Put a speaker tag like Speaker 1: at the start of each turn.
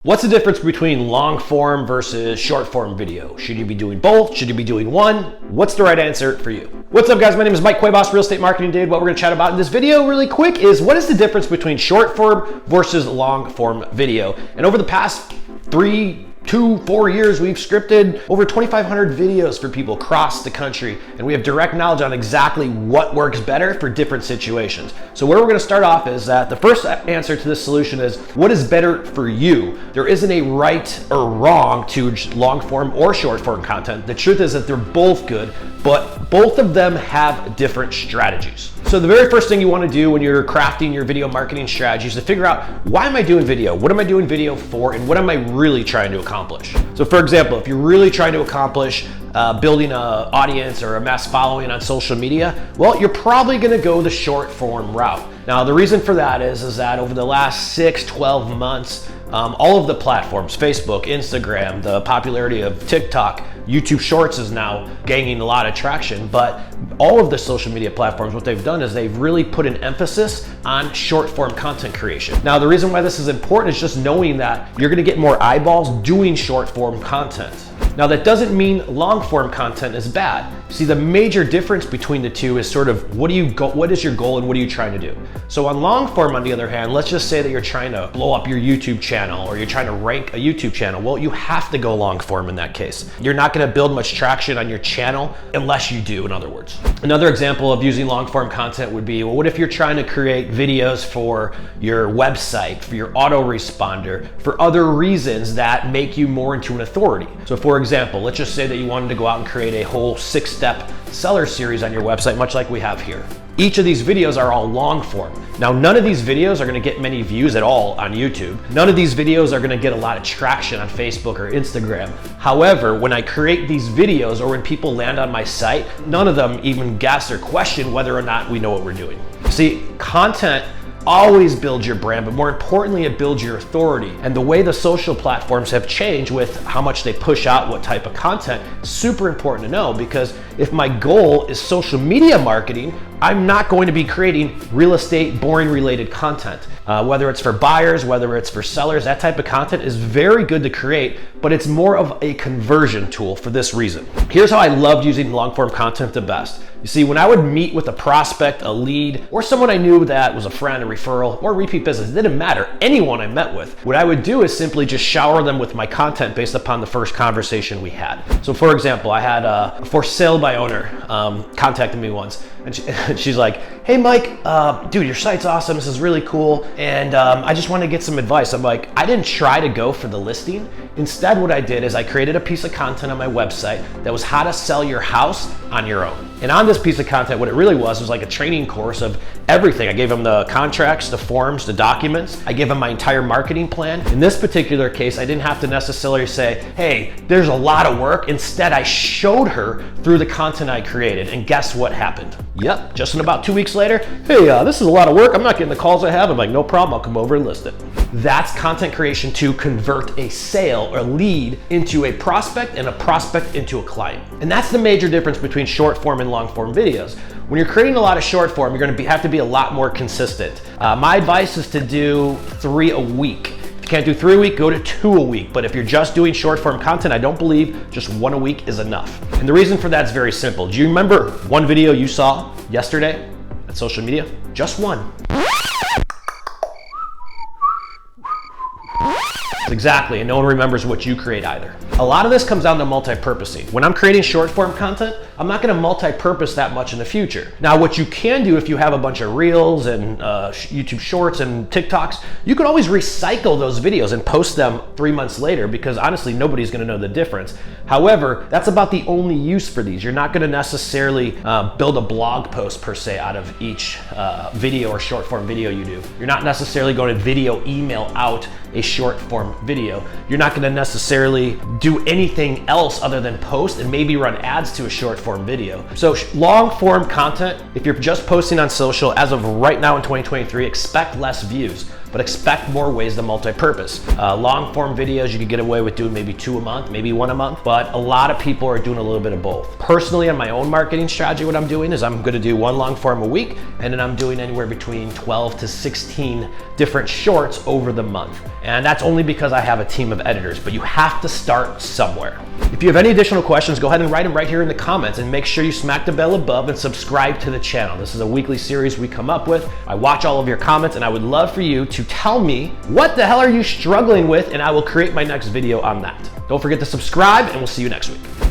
Speaker 1: What's the difference between long form versus short form video? Should you be doing both? Should you be doing one? What's the right answer for you? What's up guys, my name is Mike Cuevas, Real Estate Marketing Dude. What we're gonna chat about in this video really quick is what is the difference between short form versus long form video? And over the past 4 years, we've scripted over 2,500 videos for people across the country, and we have direct knowledge on exactly what works better for different situations. So where we're gonna start off is that the first answer to this solution is what is better for you? There isn't a right or wrong to long form or short form content. The truth is that they're both good, but both of them have different strategies. So the very first thing you wanna do when you're crafting your video marketing strategy is to figure out, why am I doing video? What am I doing video for? And what am I really trying to accomplish? So for example, if you're really trying to accomplish building an audience or a mass following on social media, well, you're probably gonna go the short form route. Now, the reason for that is that over the last 6-12 months, all of the platforms, Facebook, Instagram, the popularity of TikTok, YouTube Shorts is now gaining a lot of traction, but all of the social media platforms, what they've done is they've really put an emphasis on short form content creation. Now, the reason why this is important is just knowing that you're gonna get more eyeballs doing short form content. Now, that doesn't mean long form content is bad. See, the major difference between the two is sort of what is your goal and what are you trying to do? So on long form, on the other hand, let's just say that you're trying to blow up your YouTube channel or you're trying to rank a YouTube channel. Well, you have to go long form in that case. You're not gonna build much traction on your channel unless you do, in other words. Another example of using long form content would be, well, what if you're trying to create videos for your website, for your autoresponder, for other reasons that make you more into an authority? So for example, let's just say that you wanted to go out and create a whole 6-step seller series on your website, much like we have here. Each of these videos are all long form. Now, none of these videos are gonna get many views at all on YouTube. None of these videos are gonna get a lot of traction on Facebook or Instagram. However, when I create these videos or when people land on my site, none of them even guess or question whether or not we know what we're doing. See, content always builds your brand, but more importantly, it builds your authority. And the way the social platforms have changed with how much they push out what type of content, super important to know, because if my goal is social media marketing, I'm not going to be creating real estate, boring related content. Whether it's for buyers, whether it's for sellers, that type of content is very good to create, but it's more of a conversion tool for this reason. Here's how I loved using long form content the best. You see, when I would meet with a prospect, a lead, or someone I knew that was a friend, a referral, or repeat business, it didn't matter, anyone I met with, what I would do is simply just shower them with my content based upon the first conversation we had. So for example, I had a for sale by owner contacted me once, and she's like, hey Mike, dude, your site's awesome, this is really cool, and I just want to get some advice. I'm like, I didn't try to go for the listing. Instead, what I did is I created a piece of content on my website that was how to sell your house on your own. And on this piece of content, what it really was like a training course of everything. I gave them the contracts, the forms, the documents. I gave them my entire marketing plan. In this particular case, I didn't have to necessarily say, hey, there's a lot of work. Instead, I showed her through the content I created, and guess what happened? Yep, just in about 2 weeks later, hey, this is a lot of work. I'm not getting the calls I have. I'm like, no problem, I'll come over and list it. That's content creation to convert a sale or lead into a prospect and a prospect into a client. And that's the major difference between short form and long form videos. When you're creating a lot of short form, you're gonna have to be a lot more consistent. My advice is to do 3 a week. If you can't do 3 a week, go to 2 a week. But if you're just doing short form content, I don't believe just 1 a week is enough. And the reason for that is very simple. Do you remember one video you saw yesterday on social media? Just one. Exactly, and no one remembers what you create either. A lot of this comes down to multi-purposing. When I'm creating short form content, I'm not gonna multi-purpose that much in the future. Now, what you can do if you have a bunch of reels and YouTube Shorts and TikToks, you can always recycle those videos and post them 3 months later, because honestly, nobody's gonna know the difference. However, that's about the only use for these. You're not gonna necessarily build a blog post per se out of each video or short form video you do. You're not necessarily going to video email out a short form video. You're not gonna necessarily do anything else other than post and maybe run ads to a short form video. So long form content, if you're just posting on social, as of right now in 2023, expect less views. but expect more ways to multi-purpose. Long form videos, you could get away with doing maybe 2 a month, maybe 1 a month, but a lot of people are doing a little bit of both. Personally, on my own marketing strategy, what I'm doing is I'm gonna do 1 long form a week, and then I'm doing anywhere between 12 to 16 different shorts over the month. And that's only because I have a team of editors, but you have to start somewhere. If you have any additional questions, go ahead and write them right here in the comments, and make sure you smack the bell above and subscribe to the channel. This is a weekly series we come up with. I watch all of your comments, and I would love for you to tell me what the hell are you struggling with, and I will create my next video on that. Don't forget to subscribe, and we'll see you next week.